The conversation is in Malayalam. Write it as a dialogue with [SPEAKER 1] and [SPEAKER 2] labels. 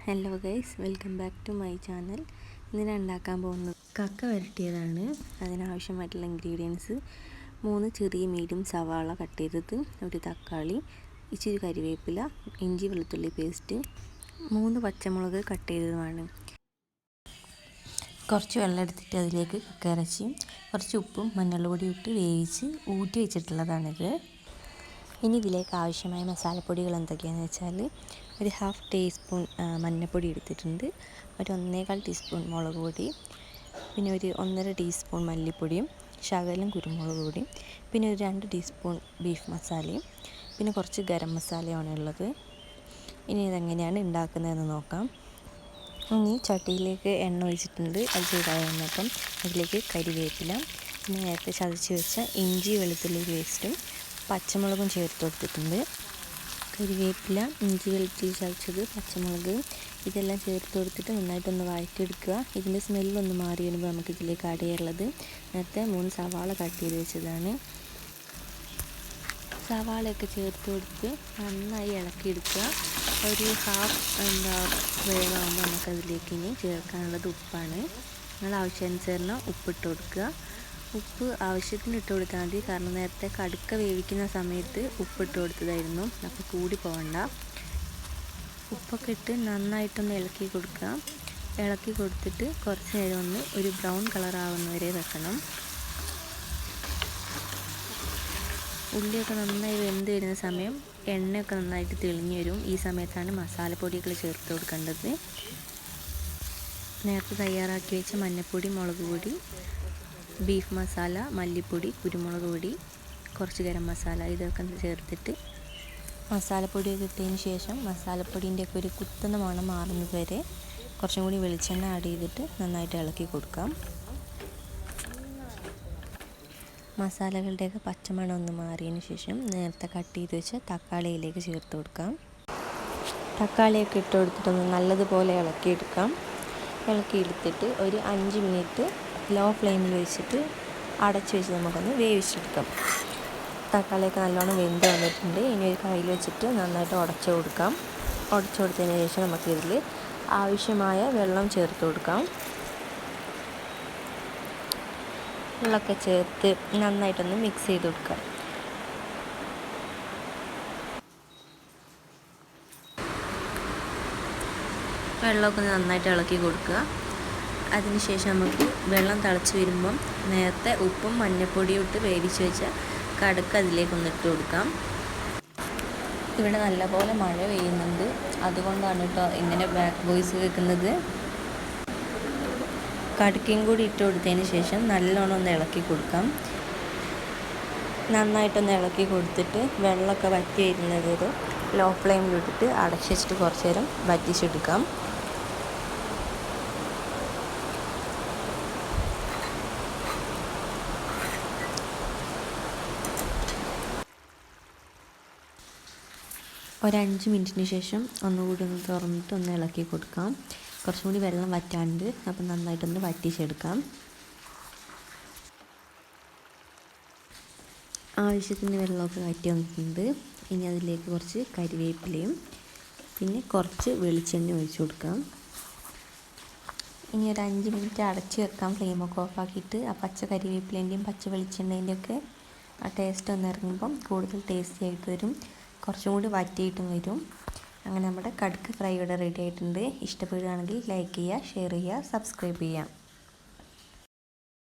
[SPEAKER 1] Hello guys, welcome back to my channel. ഇന്ന് ഞാൻ ഉണ്ടാക്കാൻ പോകുന്നത് കക്ക വരട്ടിയതാണ്. അതിനാവശ്യമായിട്ടുള്ള ഇൻഗ്രീഡിയൻസ് 3 ചെറിയ മീഡിയം സവാള കട്ട് ചെയ്തത്, ഒരു തക്കാളി, ഇച്ചിരി കരിവേപ്പില, ഇഞ്ചി വെളുത്തുള്ളി പേസ്റ്റ്, 3 പച്ചമുളക് കട്ട് ചെയ്തതുമാണ്. കുറച്ച് വെള്ളം എടുത്തിട്ട് അതിലേക്ക് കക്ക ഇറച്ചി, കുറച്ച് ഉപ്പും മഞ്ഞൾപ്പൊടിയും ഇട്ട് വേവിച്ച് ഊറ്റി വെച്ചിട്ടുള്ളതാണിത്. ഇനി ഇതിലേക്ക് ആവശ്യമായ മസാലപ്പൊടികൾ എന്തൊക്കെയാണെന്ന് വെച്ചാൽ, ഒരു 1/2 ടീസ്പൂൺ മഞ്ഞൾപ്പൊടി എടുത്തിട്ടുണ്ട്, ഒരു 1.25 ടീസ്പൂൺ മുളക് പൊടി, പിന്നെ ഒരു 1.5 ടീസ്പൂൺ മല്ലിപ്പൊടിയും ശകലം കുരുമുളക് പൊടിയും, പിന്നെ ഒരു 2 ടീസ്പൂൺ ബീഫ് മസാലയും, പിന്നെ കുറച്ച് ഗരം മസാലയാണ് ഉള്ളത്. ഇനി ഇതെങ്ങനെയാണ് ഉണ്ടാക്കുന്നതെന്ന് നോക്കാം. ഇനി ചട്ടിയിലേക്ക് എണ്ണ ഒഴിച്ചിട്ടുണ്ട്. അത് ചൂടായി വന്നപ്പം അതിലേക്ക് കരിവേപ്പില, പിന്നെ നേരത്തെ ചതച്ച് വെച്ച ഇഞ്ചി വെളുത്തുള്ളി പേസ്റ്റും പച്ചമുളകും ചേർത്ത് കൊടുത്തിട്ടുണ്ട്. കരിവേപ്പില, ഇഞ്ചി വെളുത്തുള്ളി ചതച്ചത്, പച്ചമുളക് ഇതെല്ലാം ചേർത്ത് കൊടുത്തിട്ട് നന്നായിട്ടൊന്ന് വഴറ്റിയെടുക്കുക. ഇതിൻ്റെ സ്മെല്ലൊന്ന് മാറി വരുമ്പോൾ നമുക്ക് ഇതിലേക്ക് ആഡ് ചെയ്യാനുള്ളത് നേരത്തെ 3 സവാള കട്ട് ചെയ്ത് വെച്ചതാണ്. സവാളയൊക്കെ ചേർത്ത് കൊടുത്ത് നന്നായി ഇളക്കിയെടുക്കുക. ഒരു ഹാഫ് വേവാകുമ്പോൾ നമുക്കതിലേക്ക് ഇനി ചേർക്കാനുള്ളത് ഉപ്പാണ്. നിങ്ങൾ ആവശ്യാനുസരണം ഉപ്പിട്ട് കൊടുക്കുക. ഉപ്പ് ആവശ്യത്തിന് ഇട്ട് കൊടുത്താൽ മതി, കാരണം നേരത്തെ കടുക്ക വേവിക്കുന്ന സമയത്ത് ഉപ്പിട്ട് കൊടുത്തതായിരുന്നു, അപ്പോൾ കൂടി പോകണ്ട. ഉപ്പൊക്കെ ഇട്ട് നന്നായിട്ടൊന്ന് ഇളക്കി കൊടുക്കുക. ഇളക്കി കൊടുത്തിട്ട് കുറച്ച് നേരം ഒന്ന് ഒരു ബ്രൗൺ കളർ ആവുന്നവരെ വെക്കണം. ഉള്ളിയൊക്കെ നന്നായി വെന്ത് വരുന്ന സമയം എണ്ണയൊക്കെ നന്നായിട്ട് തെളിഞ്ഞു വരും. ഈ സമയത്താണ് മസാലപ്പൊടികൾ ചേർത്ത് കൊടുക്കേണ്ടത്. നേരത്തെ തയ്യാറാക്കി വെച്ച മഞ്ഞൾപ്പൊടി, മുളക് പൊടി, ബീഫ് മസാല, മല്ലിപ്പൊടി, കുരുമുളക് പൊടി, കുറച്ച് ഗരം മസാല ഇതൊക്കെ ചേർത്തിട്ട് മസാലപ്പൊടിയൊക്കെ ഇട്ടതിന് ശേഷം മസാലപ്പൊടീൻ്റെയൊക്കെ ഒരു കുത്തുന്ന മണം മാറുന്നത് വരെ കുറച്ചും കൂടി വെളിച്ചെണ്ണ ആഡ് ചെയ്തിട്ട് നന്നായിട്ട് ഇളക്കി കൊടുക്കാം. മസാലകളുടെയൊക്കെ പച്ചമണം ഒന്ന് മാറിയതിന് ശേഷം നേരത്തെ കട്ട് ചെയ്ത് വെച്ച തക്കാളിയിലേക്ക് ചേർത്ത് കൊടുക്കാം. തക്കാളിയൊക്കെ ഇട്ട് കൊടുത്തിട്ടൊന്ന് നല്ലതുപോലെ ഇളക്കിയെടുക്കാം. ഇളക്കിയെടുത്തിട്ട് ഒരു 5 മിനിറ്റ് ലോ ഫ്ലെയിമിൽ വെച്ചിട്ട് അടച്ച് വെച്ച് നമുക്കൊന്ന് വേവിച്ചെടുക്കാം. തക്കാളിയൊക്കെ നല്ലോണം വെന്ത് വന്നിട്ടുണ്ട്. ഇനി ഒരു കയ്യിൽ വെച്ചിട്ട് നന്നായിട്ട് ഉടച്ചു കൊടുക്കാം. ഉടച്ചു കൊടുത്തതിന് ശേഷം നമുക്കിതിൽ ആവശ്യമായ വെള്ളം ചേർത്ത് കൊടുക്കാം. വെള്ളമൊക്കെ ചേർത്ത് നന്നായിട്ടൊന്ന് മിക്സ് ചെയ്ത് കൊടുക്കാം. വെള്ളമൊക്കെ നന്നായിട്ട് ഇളക്കി കൊടുക്കുക. അതിനുശേഷം നമുക്ക് വെള്ളം തിളച്ച് വരുമ്പം നേരത്തെ ഉപ്പും മഞ്ഞൾപ്പൊടിയും ഇട്ട് വേവിച്ച് വെച്ച കടുക്ക അതിലേക്കൊന്ന് ഇട്ട് കൊടുക്കാം. ഇവിടെ നല്ലപോലെ മഴ പെയ്യുന്നുണ്ട്, അതുകൊണ്ടാണ് കേട്ടോ ഇങ്ങനെ ബാക്ക് വോയിസ് കേൾക്കുന്നത്. കടുക്കയും കൂടി ഇട്ട് കൊടുത്തതിന് ശേഷം നല്ലോണം ഒന്ന് ഇളക്കി കൊടുക്കാം. നന്നായിട്ടൊന്ന് ഇളക്കി കൊടുത്തിട്ട് വെള്ളമൊക്കെ വറ്റി വരുന്നത് ലോ ഫ്ലെയിമിലിട്ടിട്ട് അടച്ച് വെച്ചിട്ട് കുറച്ച് നേരം വറ്റിച്ചെടുക്കാം. ഒരു 5 മിനിറ്റിന് ശേഷം ഒന്നുകൂടി ഒന്ന് തുറന്നിട്ട് ഒന്ന് ഇളക്കി കൊടുക്കാം. കുറച്ചും കൂടി വെള്ളം വറ്റാണ്ട്, അപ്പം നന്നായിട്ടൊന്ന് വറ്റിച്ചെടുക്കാം. ആവശ്യത്തിന് വെള്ളമൊക്കെ വറ്റി വന്നിട്ടുണ്ട്. ഇനി അതിലേക്ക് കുറച്ച് കരിവേപ്പിലയും പിന്നെ കുറച്ച് വെളിച്ചെണ്ണ ഒഴിച്ചു കൊടുക്കാം. ഇനി ഒരു 5 മിനിറ്റ് അടച്ച് വെക്കാം. ഫ്ലെയിമൊക്കെ ഓഫാക്കിയിട്ട് ആ പച്ച കരിവേപ്പിലേൻ്റെയും പച്ച വെളിച്ചെണ്ണേൻ്റെയും ഒക്കെ ആ ടേസ്റ്റ് ഒന്ന് ഇറങ്ങുമ്പം കൂടുതൽ ടേസ്റ്റി ആയിട്ട് വരും, കുറച്ചും കൂടി വറ്റിയിട്ടും വരും. അങ്ങനെ നമ്മുടെ കടുക്ക ഫ്രൈ ഇവിടെ റെഡി ആയിട്ടുണ്ട്. ഇഷ്ടപ്പെടുകയാണെങ്കിൽ ലൈക്ക് ചെയ്യുക, ഷെയർ ചെയ്യുക, സബ്സ്ക്രൈബ് ചെയ്യുക.